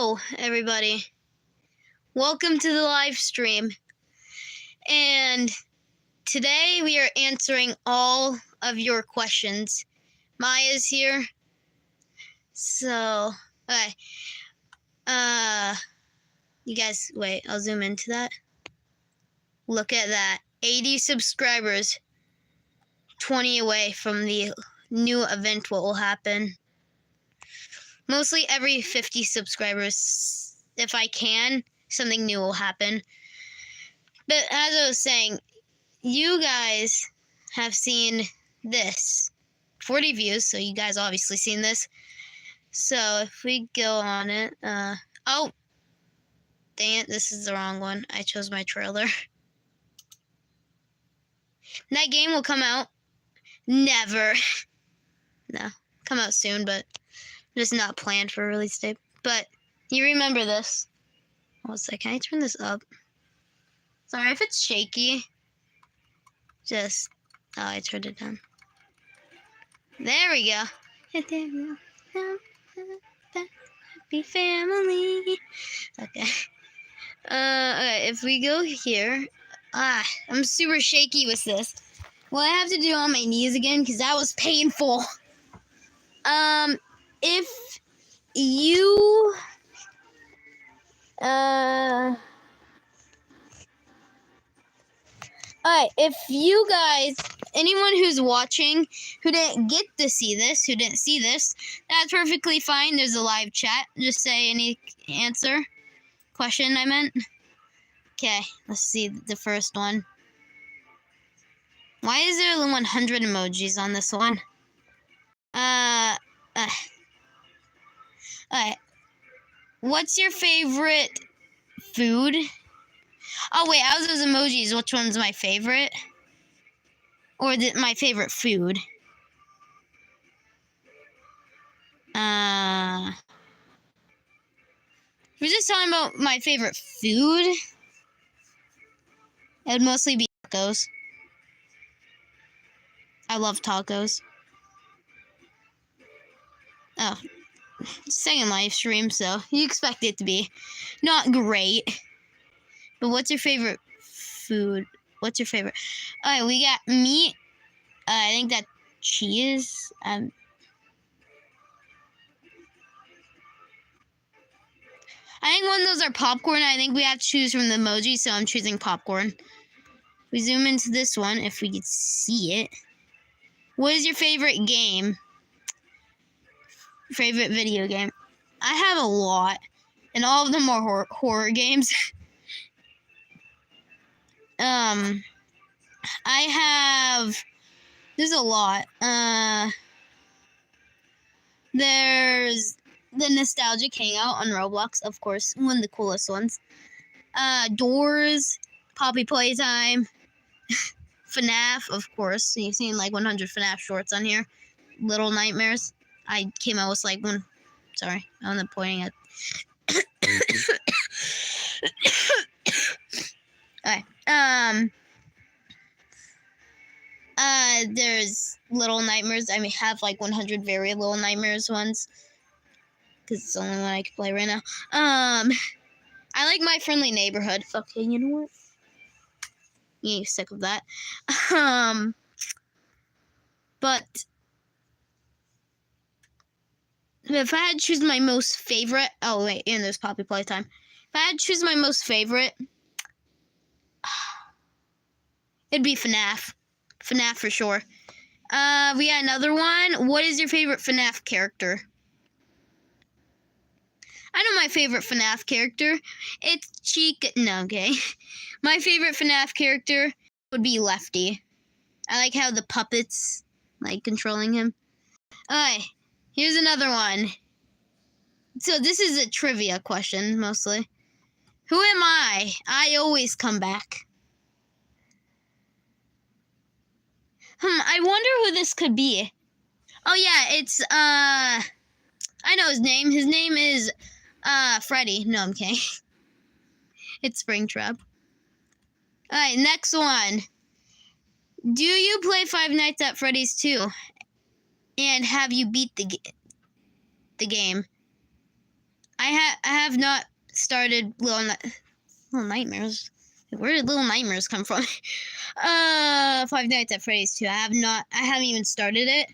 Hello, everybody. Welcome to the live stream. And today we are answering all of your questions. Maya's here. So, okay. You guys, wait, I'll zoom into that. Look at that. 80 subscribers. 20 away from the new event what will happen. Mostly every 50 subscribers. If I can, something new will happen. But as I was saying, you guys have seen this. 40 views, so you guys obviously seen this. So if we go on it, oh, dang it, this is the wrong one. I chose my trailer. That game will come out. Never. No, come out soon, but just not planned for release date. But you remember this. One sec, can I turn this up? Sorry if it's shaky. Just, oh, I turned it down. There we go. Happy family. Okay. Okay, if we go here, I'm super shaky with this. Well, I have to do it on my knees again because that was painful. If you, alright, if you guys, anyone who's watching who didn't get to see this, who didn't see this, that's perfectly fine. There's a live chat. Just say any question I meant. Okay, let's see the first one. Why is there 100 emojis on this one? Alright. What's your favorite food? Oh, wait, out of those emojis, which one's my favorite? Or my favorite food? If we're just talking about my favorite food, it would mostly be tacos. I love tacos. Oh, second live stream, so you expect it to be not great. But what's your favorite food? What's your favorite? Alright, we got meat. I think that cheese. I think one of those are popcorn. I think we have to choose from the emoji, so I'm choosing popcorn. We zoom into this one, if we could see it. What is your favorite game? Favorite video game? I have a lot, and all of them are horror games. I have... There's a lot. There's the Nostalgic Hangout on Roblox, of course. One of the coolest ones. Doors. Poppy Playtime. FNAF, of course. You've seen like 100 FNAF shorts on here. Little Nightmares. I came out with like one. Sorry, I'm not pointing at. Okay. There's Little Nightmares. I have like 100 very Little Nightmares ones. Because it's the only one I can play right now. I like My Friendly Neighborhood. Okay, you know what? You ain't sick of that. But if I had to choose my most favorite... Oh, wait, and there's Poppy Playtime. If I had to choose my most favorite, it'd be FNAF. FNAF for sure. We got another one. What is your favorite FNAF character? I know my favorite FNAF character. It's Chica. No, okay. My favorite FNAF character would be Lefty. I like how the puppets, like, controlling him. Alright, here's another one. So this is a trivia question, mostly. Who am I? I always come back. I wonder who this could be. Oh yeah, it's, I know his name. His name is, Freddy. No, I'm kidding. It's Springtrap. Alright, next one. Do you play Five Nights at Freddy's 2? And have you beat the game? I have not started Little Nightmares. Where did Little Nightmares come from? Five Nights at Freddy's 2. I haven't even started it.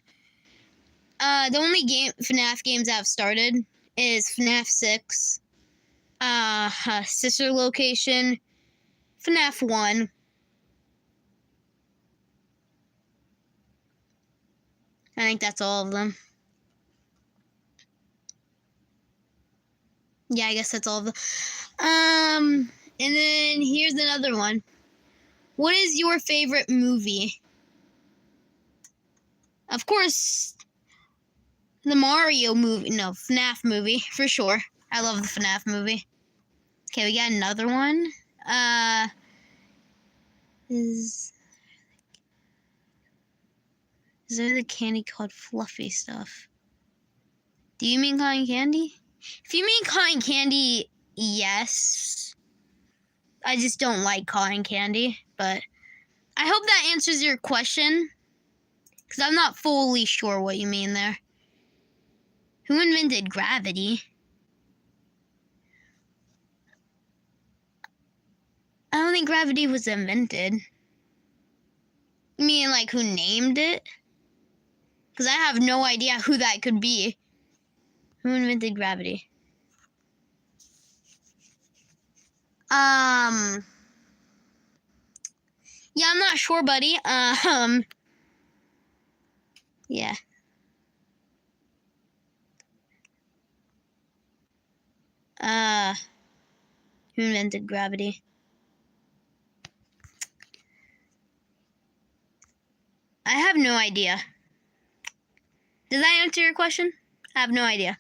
The only FNAF games I've started is FNAF 6, Sister Location, FNAF 1. I think that's all of them. Yeah, I guess that's all of them. And then here's another one. What is your favorite movie? Of course, the Mario movie. No, FNAF movie, for sure. I love the FNAF movie. Okay, we got another one. Is there the candy called Fluffy Stuff? Do you mean cotton candy? If you mean cotton candy, yes. I just don't like cotton candy, but I hope that answers your question, because I'm not fully sure what you mean there. Who invented gravity? I don't think gravity was invented. You mean like who named it? Because I have no idea who that could be. Who invented gravity? Yeah, I'm not sure, buddy. Yeah. Who invented gravity? I have no idea. Does that answer your question? I have no idea.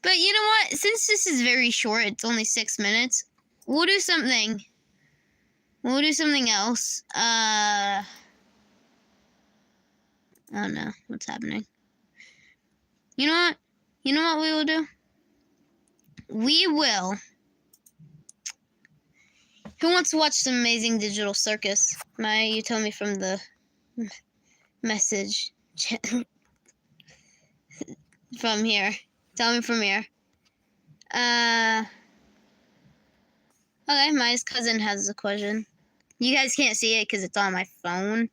But you know what? Since this is very short, it's only 6 minutes, we'll do something. We'll do something else. I don't know what's happening. You know what? You know what we will do? We will. Who wants to watch some amazing digital circus? You told me from the message from here. Tell me from here. Okay, Maya's cousin has a question. You guys can't see it because it's on my phone.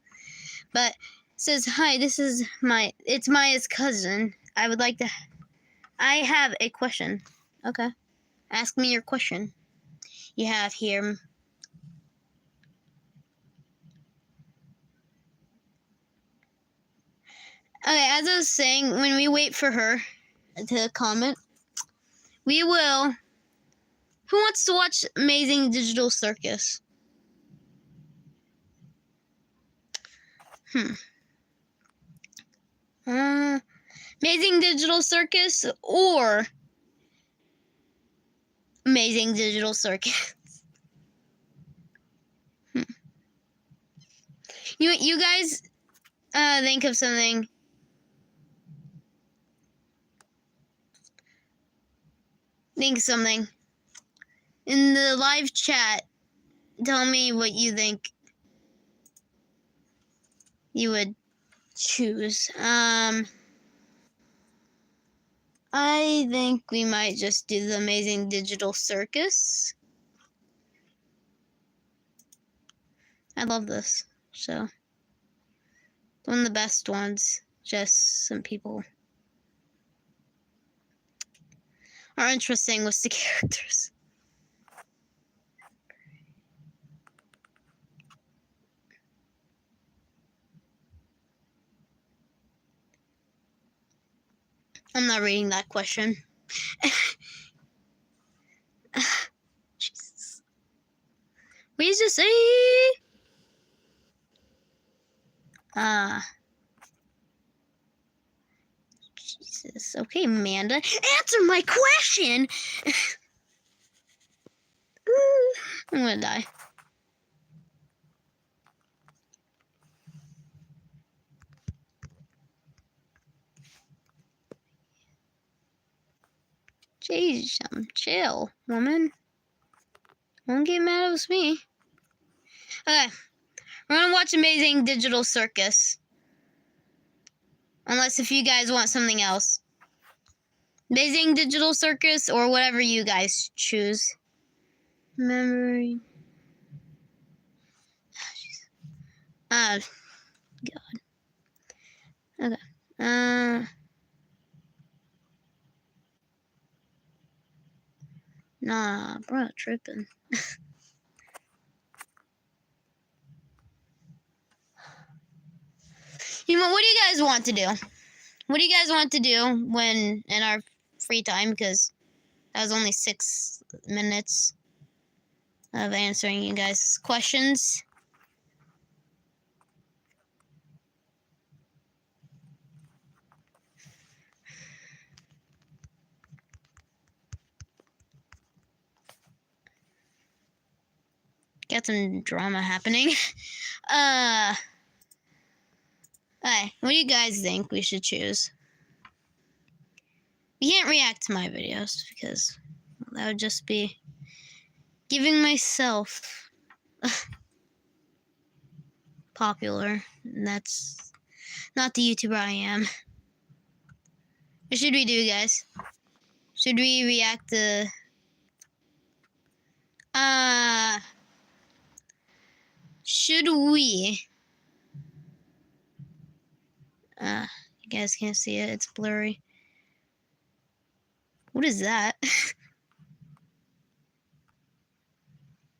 But it says, hi, it's Maya's cousin. I have a question. Okay. Ask me your question. You have here. Okay, as I was saying, when we wait for her to comment, we will. Who wants to watch Amazing Digital Circus? Amazing Digital Circus or Amazing Digital Circus? You guys think of something. Think of something. In the live chat, tell me what you think you would choose. I think we might just do the Amazing Digital Circus. I love this show. One of the best ones. Just some people are interesting with the characters. I'm not reading that question. Jesus. What did you just say? Jesus. Okay, Amanda. Answer my question! I'm gonna die. Jeez, chill, woman. Don't get mad with me. Okay. We're gonna watch Amazing Digital Circus. Unless if you guys want something else. Beijing Digital Circus or whatever you guys choose. Memory. God. Okay. Nah, bro, tripping. You know, what do you guys want to do? What do you guys want to do when in our free time? Because that was only 6 minutes of answering you guys' questions. Got some drama happening. Alright, what do you guys think we should choose? You can't react to my videos because that would just be giving myself popular. And that's not the YouTuber I am. What should we do, guys? Should we react to... Should we... you guys can't see it. It's blurry. What is that?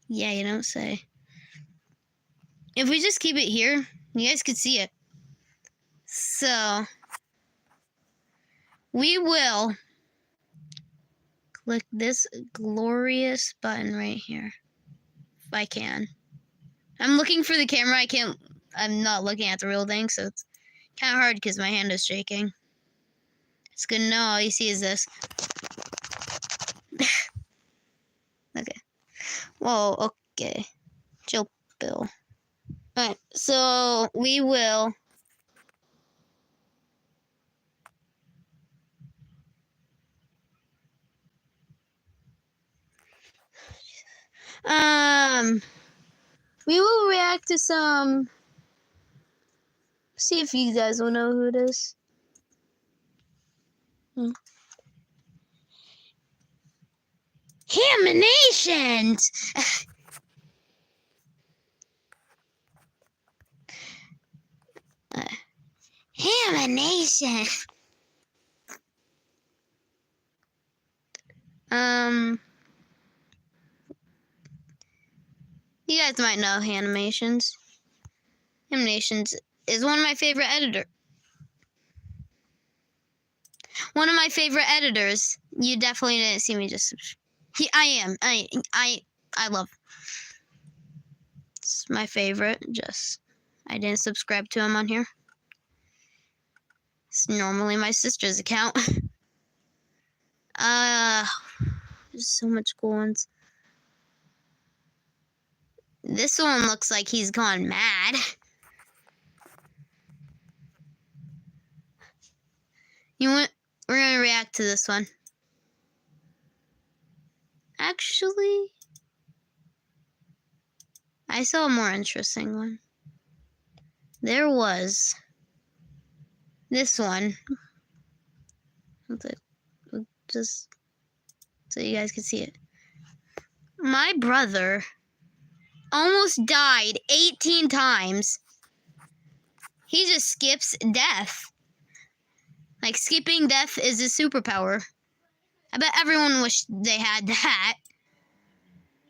Yeah, you don't say. If we just keep it here, you guys could see it. So... we will click this glorious button right here. If I can. I'm looking for the camera. I'm not looking at the real thing, so it's kind of hard because my hand is shaking. It's good to know all you see is this. Okay. Whoa, okay. Chill, Bill. Alright, so we will... we will react to some... See if you guys will know who it is. Haminations! Hamination! You guys might know Haminations. Haminations is one of my favorite editors. One of my favorite editors. You definitely didn't see me just... I love... It's my favorite. Just... I didn't subscribe to him on here. It's normally my sister's account. There's so much cool ones. This one looks like he's gone mad. We're gonna react to this one. Actually, I saw a more interesting one. There was this one. Just so you guys can see it. My brother almost died 18 times. He just skips death. Like, skipping death is a superpower. I bet everyone wished they had that.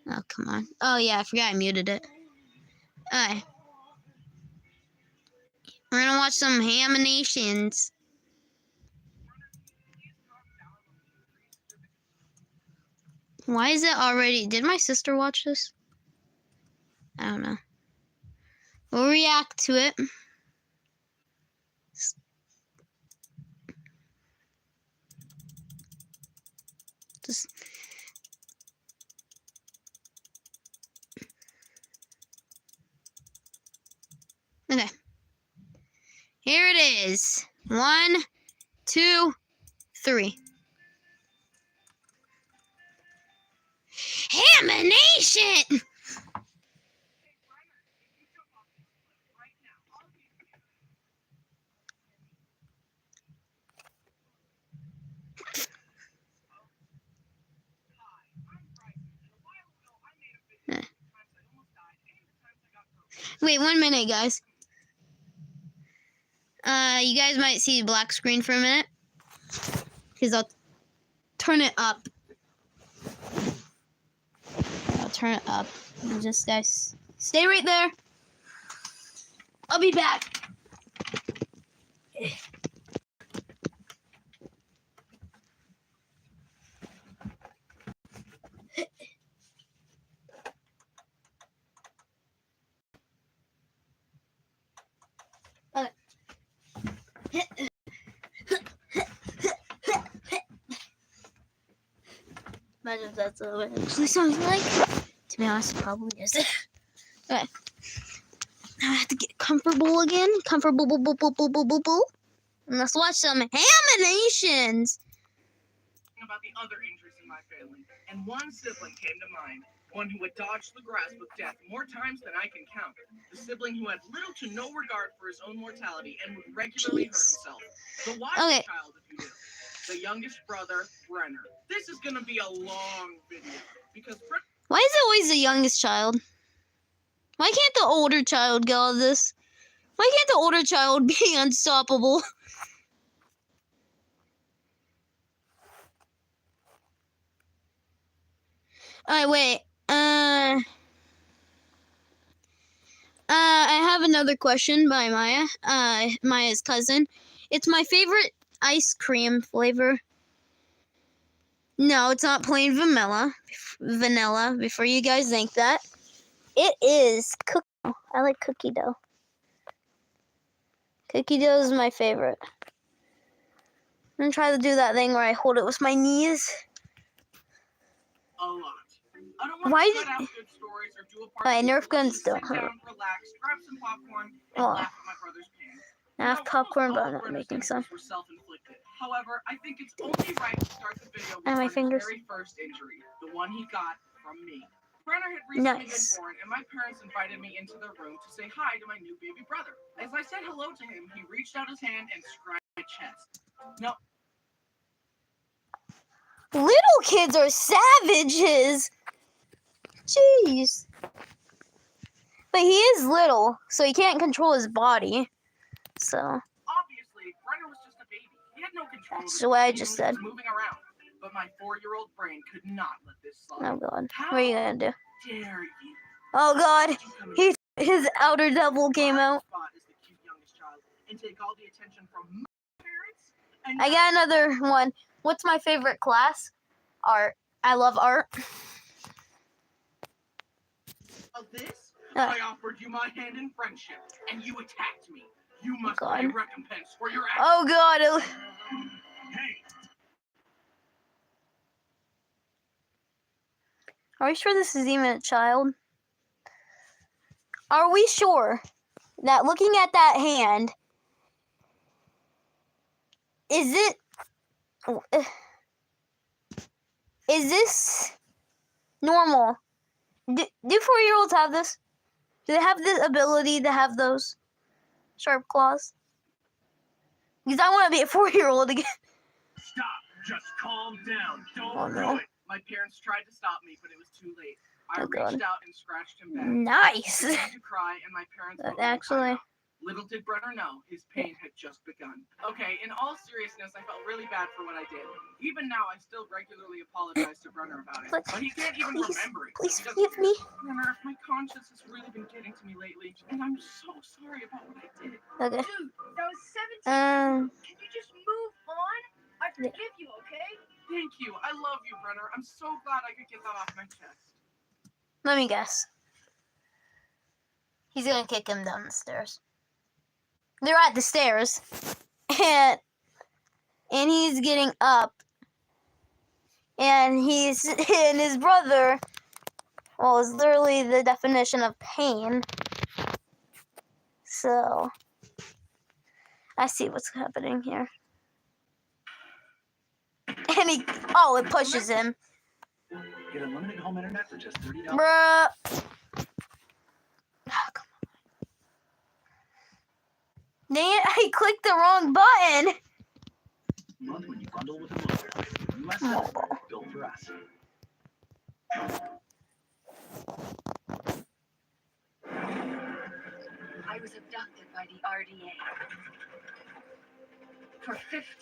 Oh, come on. Oh, yeah, I forgot I muted it. Alright. We're gonna watch some Haminations. Why is it already... Did my sister watch this? I don't know. We'll react to it. Just... Okay. Here it is. 1, 2, 3. Hamination! Wait 1 minute, guys. You guys might see a black screen for a minute. Because I'll turn it up. I'll turn it up. And just, guys, stay right there. I'll be back. Imagine if that's what it actually sounds like. To be honest, it probably is. Okay. Now I have to get comfortable again. Comfortable. And let's watch some Haminations. About the other injuries in my family, and one sibling came to mind. One who had dodged the grasp of death more times than I can count. The sibling who had little to no regard for his own mortality and would regularly hurt himself. The wise child, if you will. The youngest brother, Brenner. This is going to be a long video because why is it always the youngest child? Why can't the older child get all this? Why can't the older child be unstoppable? Alright, wait. I have another question by Maya. Maya's cousin. It's my favorite ice cream flavor. No, it's not plain vanilla. Before you guys think that, it is cookie dough. I like cookie dough. Cookie dough is my favorite. I'm gonna try to do that thing where I hold it with my knees. A lot. I don't want to cut out good stories or do a part Nerf guns don't hurt. Down, relax, grab some popcorn, and laugh at my brother's pain. I have popcorn, but I'm not making some. Were self-inflicted. However, I think it's only right to start the video with my his fingers. very first injury, the one he got from me. Brenner had recently been born, and my parents invited me into their room to say hi to my new baby brother. As I said hello to him, he reached out his hand and scratched my chest. No. Little kids are savages. Jeez. But he is little, so he can't control his body. So. Obviously, Brenner was just a baby. He had no control. That's what I just said. Moving around. But my 4-year-old brain could not let this slide. Oh God. What are you gonna do? Dare you? Oh God. His outer devil came out. Is the cute youngest child and take all the attention from my parents. And I got another one. What's my favorite class? Art. I love art. Of this, I offered you my hand in friendship, and you attacked me. You must pay recompense for your actions. Oh God. Hey. Are we sure this is even a child? Are we sure that looking at that hand, is this normal? Do 4-year-olds have this? Do they have the ability to have those sharp claws? Because I want to be a 4-year-old again. Stop. Just calm down. Don't do it. My parents tried to stop me, but it was too late. I reached out and scratched him back. Nice. I began to cry, and my parents actually. Little did Brenner know, his pain had just begun. Okay, in all seriousness, I felt really bad for what I did. Even now, I still regularly apologize to Brenner about it. But he can't even remember it. Please forgive me. Brenner, my conscience has really been getting to me lately, and I'm so sorry about what I did. Okay. Dude, that was 17 Can you just move on? I forgive you, okay? Thank you. I love you, Brenner. I'm so glad I could get that off my chest. Let me guess. He's gonna kick him down the stairs. They're at the stairs, and he's getting up, and his brother, well, is literally the definition of pain. So I see what's happening here, and it pushes him. Get unlimited home internet for just $30. Bruh. Oh, come on. Dang it, I clicked the wrong button. Month when you bundle with a US software built for us. was abducted by the RDA. For 15 years,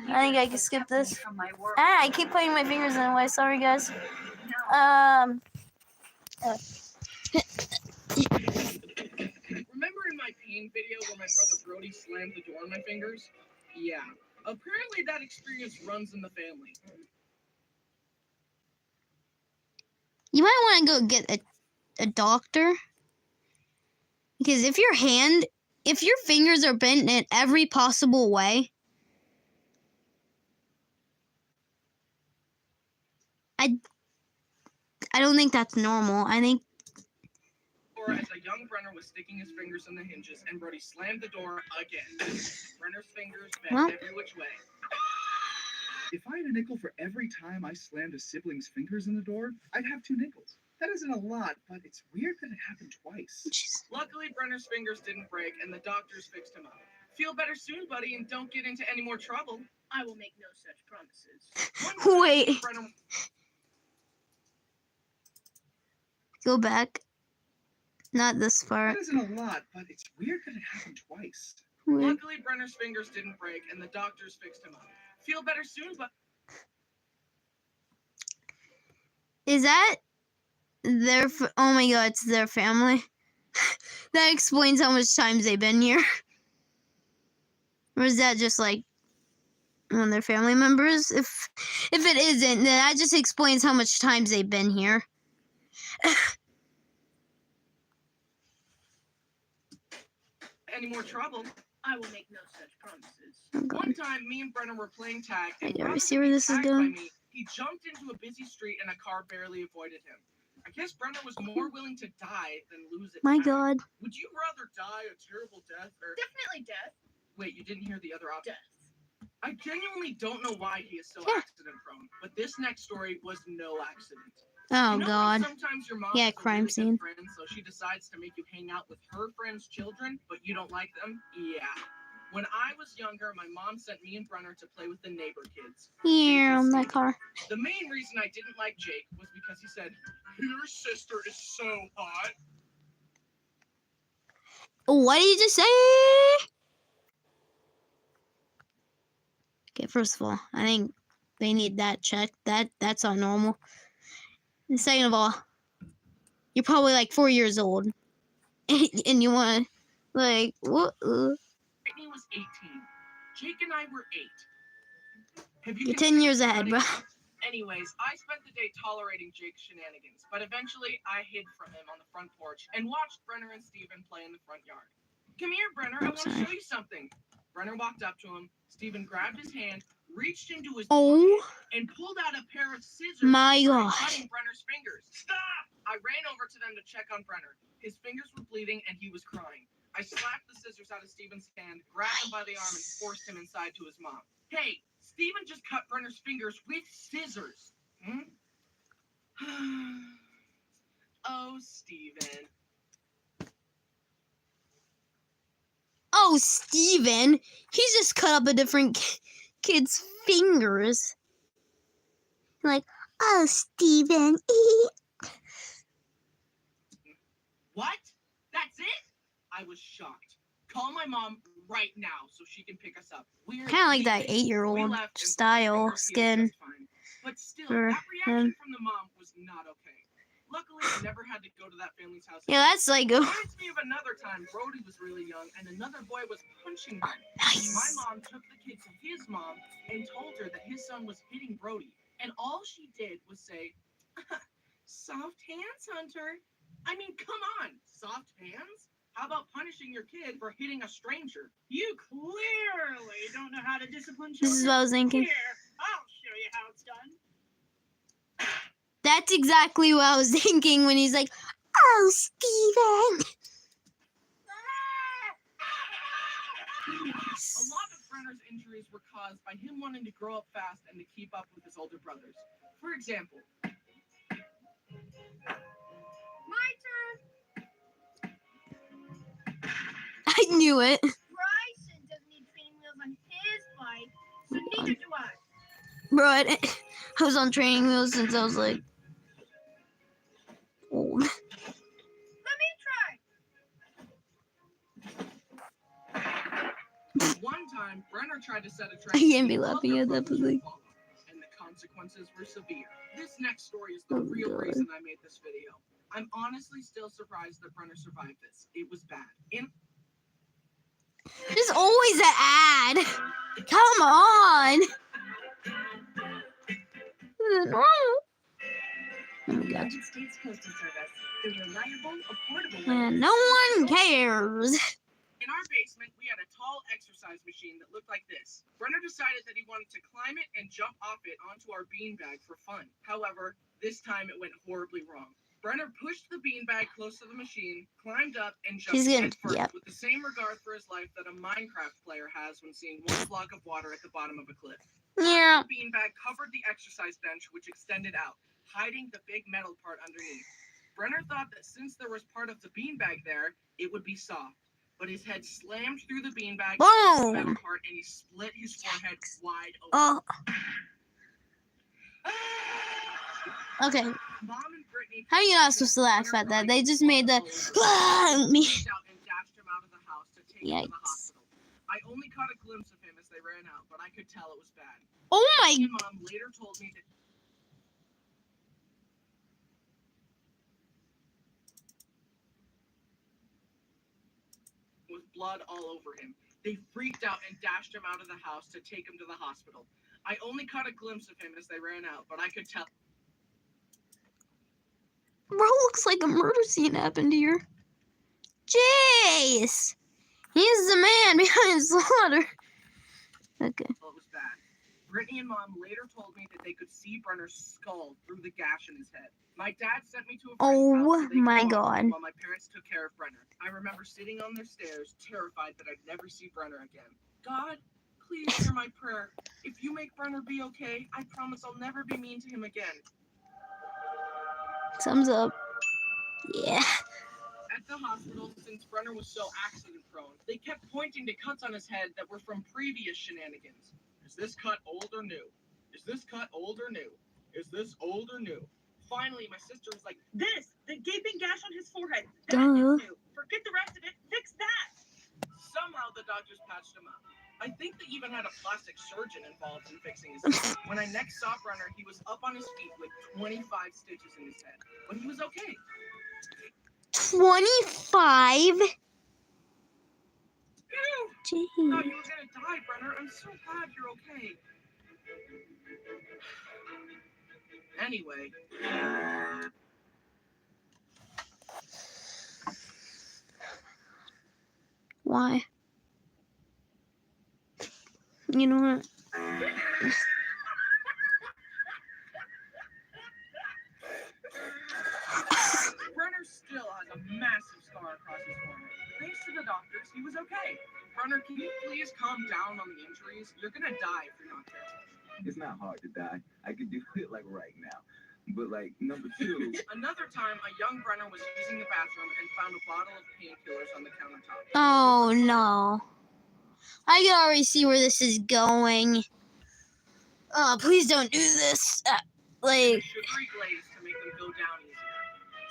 I think I can they skip kept me this. from my work. I keep putting my fingers in the way. Sorry, guys. Now, Remember in my pain video where my brother Brody slammed the door on my fingers? Yeah. Apparently that experience runs in the family. You might want to go get a doctor. Because if your fingers are bent in every possible way, I don't think that's normal. I think Or as a young Brenner was sticking his fingers in the hinges and Brody slammed the door again. Brenner's fingers bent What? every which way. If I had a nickel for every time I slammed a sibling's fingers in the door, I'd have 2 nickels. That isn't a lot, but it's weird that it happened twice. Luckily, Brenner's fingers didn't break and the doctors fixed him up. Feel better soon, buddy, and don't get into any more trouble. I will make no such promises. Wait. Brenner... Go back. Not this far. That isn't a lot, but it's weird that it happened twice. Wait. Luckily, Brenner's fingers didn't break and the doctors fixed him up. Feel better soon, but... Is that oh my god, it's their family. That explains how much times they've been here. Or is that just like one of their family members? If it isn't, then that just explains how much times they've been here. Any more trouble, I will make no such promises. Oh god. One time, me and Brenner were playing tag, and I rather never see than where be this is tagged by going. me, he jumped into a busy street and a car barely avoided him. I guess Brenner was more willing to die than lose it. My tag. god. Would you rather die a terrible death or... definitely death. Wait, you didn't hear the other option? Death. I genuinely don't know why he is so Yeah. accident prone, but this next story was no accident. Oh You know when god. sometimes your mom Yeah, has a crime really good scene. friend, so she decides to make you hang out with her friends' children, but you don't like them? Yeah. When I was younger, my mom sent me and Brenner to play with the neighbor kids. Here on that car. The main reason I didn't like Jake was because he said, "Your sister is so hot." What did you just say? Okay, first of all, I think they need that checked. That's not normal. And second of all, you're probably like 4 years old, and you want to like what? Brittany was 18. Jake and I were 8. Have you You're 10 years considered ahead, bro. cutting- Anyways, I spent the day tolerating Jake's shenanigans, but eventually I hid from him on the front porch and watched Brenner and Steven play in the front yard. Come here, Brenner, I want to sorry. show you something. Brenner walked up to him. Steven grabbed his hand, reached into his Oh pocket, and pulled out a pair of scissors my and started god. cutting Brenner's fingers. Stop! I ran over to them to check on Brenner. His fingers were bleeding and he was crying. I slapped the scissors out of Steven's hand, grabbed him by the arm, and forced him inside to his mom. Hey, Steven just cut Brenner's fingers with scissors. Hmm? Oh, Steven. Oh, Steven. He's just cut up a different kid's fingers. Like, oh, Steven. What? That's it? I was shocked. Call my mom right now so she can pick us up. We're Kind of like that leaving. We 8-year-old left and style Brenner healed skin. just fine. But still, for that reaction him. from the mom was not okay. Luckily, I never had to go to that family's house. Yeah, that's like It reminds me of another time Brody was really young and another boy was punching him. My nice. mom took the kid to his mom and told her that his son was hitting Brody. And all she did was say, "Soft hands, Hunter. I mean, come on, soft hands? How about punishing your kid for hitting a stranger? You clearly don't know how to discipline children. This is what I was thinking. Here, I'll show you how it's done." That's exactly what I was thinking when he's like, oh, Steven. A lot of Brenner's injuries were caused by him wanting to grow up fast and to keep up with his older brothers. For example, My turn. I knew it. Bryson doesn't need training wheels on his bike, so neither do I. Bro, I was on training wheels since I was like old. Let me try. One time, Brenner tried to set a trap. I can't be and laughing other at that, brothers but would like, follow, and the consequences were severe. This next story is the oh real god. reason I made this video. I'm honestly still surprised that Brenner survived this. It was bad. There's always an ad. Come on. Oh my god. United States Postal Service, the reliable, affordable way. And no one cares. In our basement, we had a tall exercise machine that looked like this. Brenner decided that he wanted to climb it and jump off it onto our beanbag for fun. However, this time it went horribly wrong. Brenner pushed the beanbag close to the machine, climbed up, and jumped He's gonna, head first yep. with the same regard for his life that a Minecraft player has when seeing one block of water at the bottom of a cliff. Yeah. The beanbag covered the exercise bench, which extended out, hiding the big metal part underneath. Brenner thought that since there was part of the beanbag there, it would be soft. But his head slammed through the beanbag, the metal Boom. part, and he split his forehead wide open. Oh. Okay. Mom and Brittany How are you not supposed to laugh at that? They just made the me. freaked out and dashed him out of the house to take him to the Yikes. hospital. I only caught a glimpse of him as they ran out, but I could tell it was bad. Oh my. And Mom later told me that with blood all over him. They freaked out and dashed him out of the house to take him to the hospital. I only caught a glimpse of him as they ran out, but I could tell. Bro, looks like a murder scene happened here. Jeez. He's the man behind slaughter. Okay. Well, it was bad. Brittany and Mom later told me that they could see Brenner's skull through the gash in his head. My dad sent me to a friend's Oh house so they could my watch God. it while my parents took care of Brenner. I remember sitting on their stairs, terrified that I'd never see Brenner again. God, please hear my prayer. If you make Brenner be okay, I promise I'll never be mean to him again. Thumbs up. Yeah. At the hospital, since Brenner was so accident-prone, they kept pointing to cuts on his head that were from previous shenanigans. Is this cut old or new? Is this cut old or new? Is this old or new? Finally, my sister was like, "This, the gaping gash on his forehead, that Duh. is new. Forget the rest of it, fix that." Somehow the doctors patched him up. I think they even had a plastic surgeon involved in fixing his head. When I next saw Brenner, he was up on his feet with 25 stitches in his head. But he was okay. 25? Ew! Jeez. Thought you were gonna die, Brenner. I'm so glad you're okay. Anyway. Why? You know what? Brenner still has a massive scar across his forehead. Thanks to the doctors, he was okay. Brenner, can you please calm down on the injuries? You're gonna die if you're not careful. It's not hard to die. I could do it like right now. But like number two, Another time, a young Brenner was using the bathroom and found a bottle of painkillers on the countertop. Oh no. I can already see where this is going. Oh, please don't do this. And a Like, sugary glaze to make them go down easier.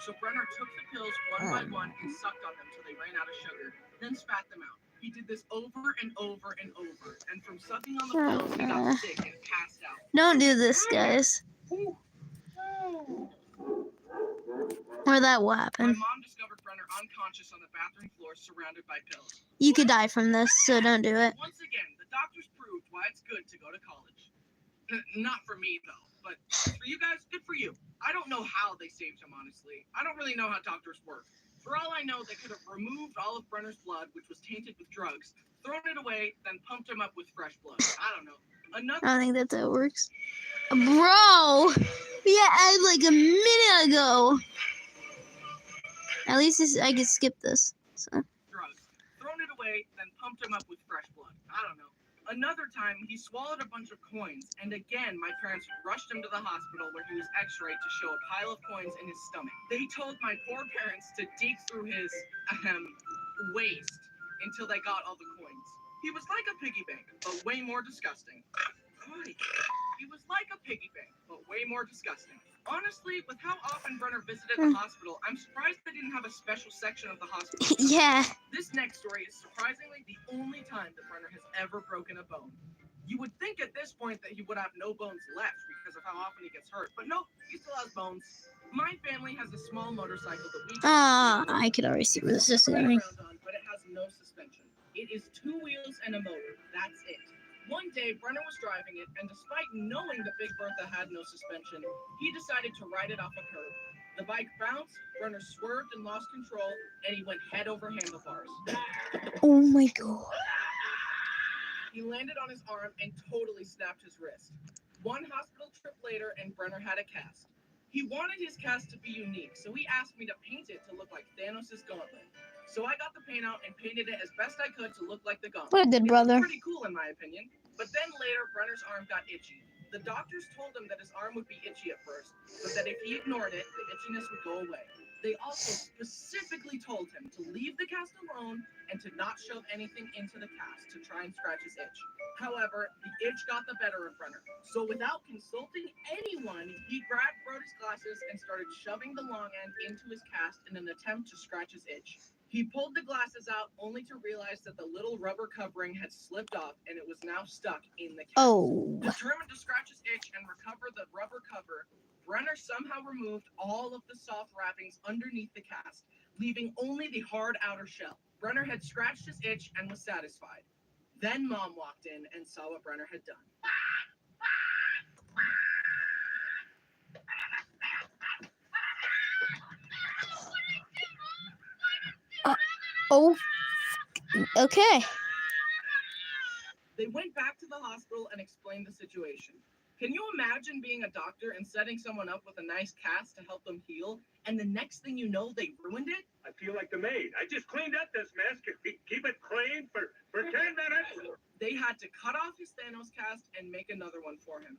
So Brenner took the pills one by one and sucked on them till they ran out of sugar, then spat them out. He did this over and over and over, and from sucking on the pills, he got sick and passed out. don't do this, guys. Or that will My happen. mom discovered Brenner unconscious on the bathroom floor surrounded by pills. You could die from this, so don't do it. Once again, the doctors proved why it's good to go to college. Not for me, though, but for you guys, good for you. I don't know how they saved him, honestly. I don't really know how doctors work. For all I know, they could have removed all of Brenner's blood, which was tainted with drugs, thrown it away, then pumped him up with fresh blood. I don't know. Another I don't think that's how it works. Bro! Yeah, like a minute ago. At least I could skip this. So. drugs, thrown it away, then pumped him up with fresh blood. I don't know. Another time, he swallowed a bunch of coins, and again, my parents rushed him to the hospital where he was x-rayed to show a pile of coins in his stomach. They told my poor parents to dig through his waist until they got all the coins. He was like a piggy bank, but way more disgusting. He was like a piggy bank, but way more disgusting. Honestly, with how often Brenner visited the hospital, I'm surprised they didn't have a special section of the hospital. Yeah. This next story is surprisingly the only time that Brenner has ever broken a bone. You would think at this point that he would have no bones left because of how often he gets hurt, but nope, he still has bones. My family has a small motorcycle that we I could already see where this is ride going. around on, but it has no suspension. It is 2 wheels and a motor. That's it. One day, Brenner was driving it, and despite knowing that Big Bertha had no suspension, he decided to ride it off a curb. The bike bounced, Brenner swerved and lost control, and he went head over handlebars. Oh my god. He landed on his arm and totally snapped his wrist. One hospital trip later, and Brenner had a cast. He wanted his cast to be unique, so he asked me to paint it to look like Thanos' gauntlet. So I got the paint out and painted it as best I could to look like the gauntlet. What a good It brother. was pretty cool in my opinion. But then later, Brenner's arm got itchy. The doctors told him that his arm would be itchy at first, but that if he ignored it, the itchiness would go away. They also specifically told him to leave the cast alone and to not shove anything into the cast to try and scratch his itch. However, the itch got the better of Brenner. So without consulting anyone, he grabbed Brody's glasses and started shoving the long end into his cast in an attempt to scratch his itch. He pulled the glasses out only to realize that the little rubber covering had slipped off and it was now stuck in the cast. Oh. Determined to scratch his itch and recover the rubber cover, Brenner somehow removed all of the soft wrappings underneath the cast, leaving only the hard outer shell. Brenner had scratched his itch and was satisfied. Then Mom walked in and saw what Brenner had done. Oh. Okay. They went back to the hospital and explained the situation. Can you imagine being a doctor and setting someone up with a nice cast to help them heal, and the next thing you know, they ruined it? I feel like the maid. I just cleaned up this mess. Keep it clean for 10 minutes. They had to cut off his Thanos cast and make another one for him.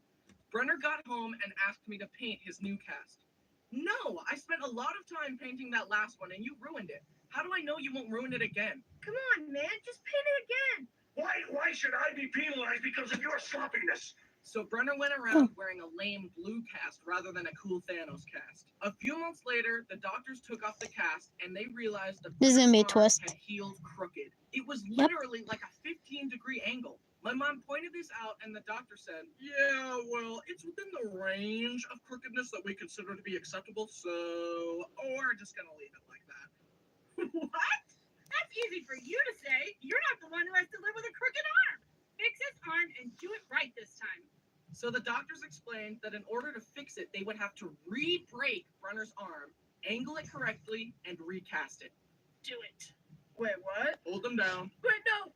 Brenner got home and asked me to paint his new cast. No, I spent a lot of time painting that last one and you ruined it. How do I know you won't ruin it again? Come on, man, just paint it again. Why should I be penalized because of your sloppiness? So Brenner went around wearing a lame blue cast rather than a cool Thanos cast. A few months later, the doctors took off the cast and they realized the This is gonna be a arm twist. had healed crooked. It was literally like a 15-degree angle. My mom pointed this out and the doctor said, yeah, well, it's within the range of crookedness that we consider to be acceptable, so we're just gonna leave it like that. What? That's easy for you to say. You're not the one who has to live with a crooked arm. Fix his arm and do it right this time. So the doctors explained that in order to fix it, they would have to re-break Brenner's arm, angle it correctly, and recast it. Do it. Wait, what? Hold them down. Wait, no.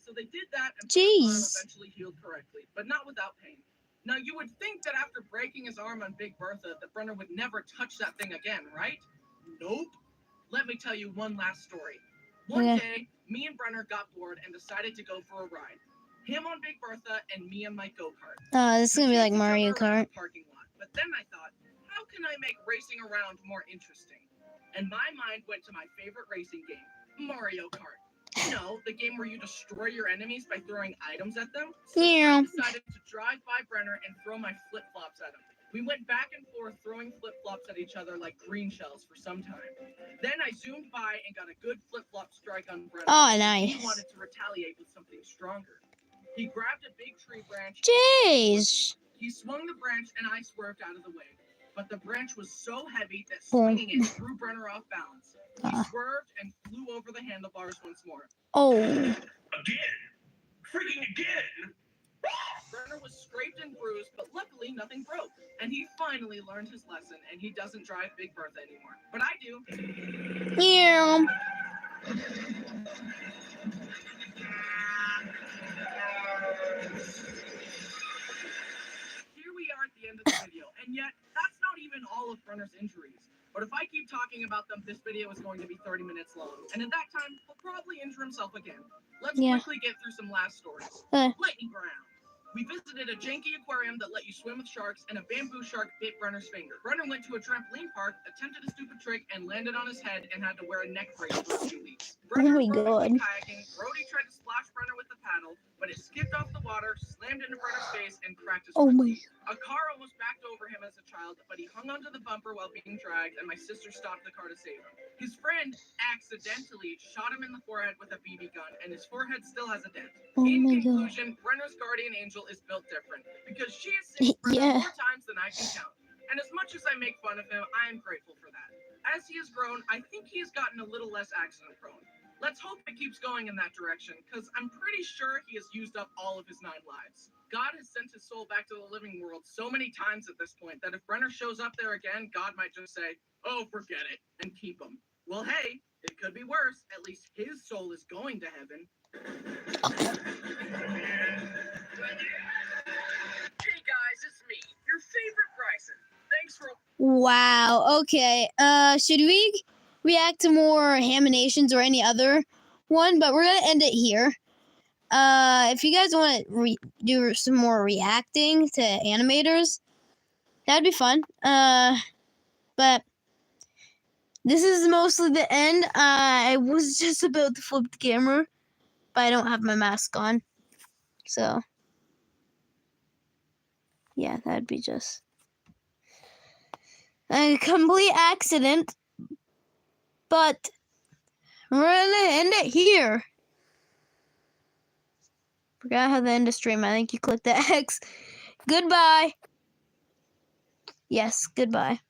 So they did that, and Jeez. Brenner's arm eventually healed correctly, but not without pain. Now, you would think that after breaking his arm on Big Bertha, that Brenner would never touch that thing again, right? Nope. Let me tell you one last story. One day, me and Brenner got bored and decided to go for a ride. Him on Big Bertha and me on my go-kart. This is gonna be like Mario Kart. Parking lot. But then I thought, how can I make racing around more interesting? And my mind went to my favorite racing game, Mario Kart. You know, the game where you destroy your enemies by throwing items at them. So Yeah. I decided to drive by Brenner and throw my flip-flops at him. We went back and forth throwing flip-flops at each other like green shells for some time. Then I zoomed by and got a good flip-flop strike on Brenner. Oh, He nice. wanted to retaliate with something stronger. He grabbed a big tree branch. Jeez. He swung the branch and I swerved out of the way. But the branch was so heavy that Boom. swinging it threw Brenner off balance. He Ah. swerved and flew over the handlebars once more. Oh. Again. Freaking again. Brenner was scraped and bruised, but luckily nothing broke. And he finally learned his lesson and he doesn't drive Big Bertha anymore. But I do. Yeah. Here we are at the end of the video, and yet that's not even all of Brenner's injuries. But if I keep talking about them, this video is going to be 30 minutes long. And at that time, he'll probably injure himself again. Let's Yeah. quickly get through some last stories. Uh. Lightning round. We visited a janky aquarium that let you swim with sharks, and a bamboo shark bit Brenner's finger. Brenner went to a trampoline park, attempted a stupid trick, and landed on his head and had to wear a neck brace for a few weeks. Brenner my Brody God. went kayaking. Brody tried to splash Brenner with the paddle, but it skipped off the water, slammed into Brenner's face, and cracked his Oh rib. my. A car almost backed over him as a child, but he hung onto the bumper while being dragged, and my sister stopped the car to save him. His friend accidentally shot him in the forehead with a BB gun, and his forehead still has a dent. Oh In my god. conclusion, Brenner's guardian angel is built different, because she has saved Brenner Yeah. more times than I can count. And as much as I make fun of him, I am grateful for that. As he has grown, I think he has gotten a little less accident prone. Let's hope it keeps going in that direction, because I'm pretty sure he has used up all of his 9 lives. God has sent his soul back to the living world so many times at this point that if Brenner shows up there again, God might just say, oh, forget it, and keep him. Well, hey, it could be worse. At least his soul is going to heaven. Hey guys, it's me, your favorite Bryson. Thanks for Wow. Okay. Should we react to more Haminations or any other one? But we're gonna end it here. If you guys want to do some more reacting to animators, that'd be fun. But this is mostly the end. I was just about to flip the camera, but I don't have my mask on. So, yeah, that'd be just a complete accident. But we're gonna end it here. Forgot how to end the stream. I think you clicked the X. Goodbye. Yes, goodbye.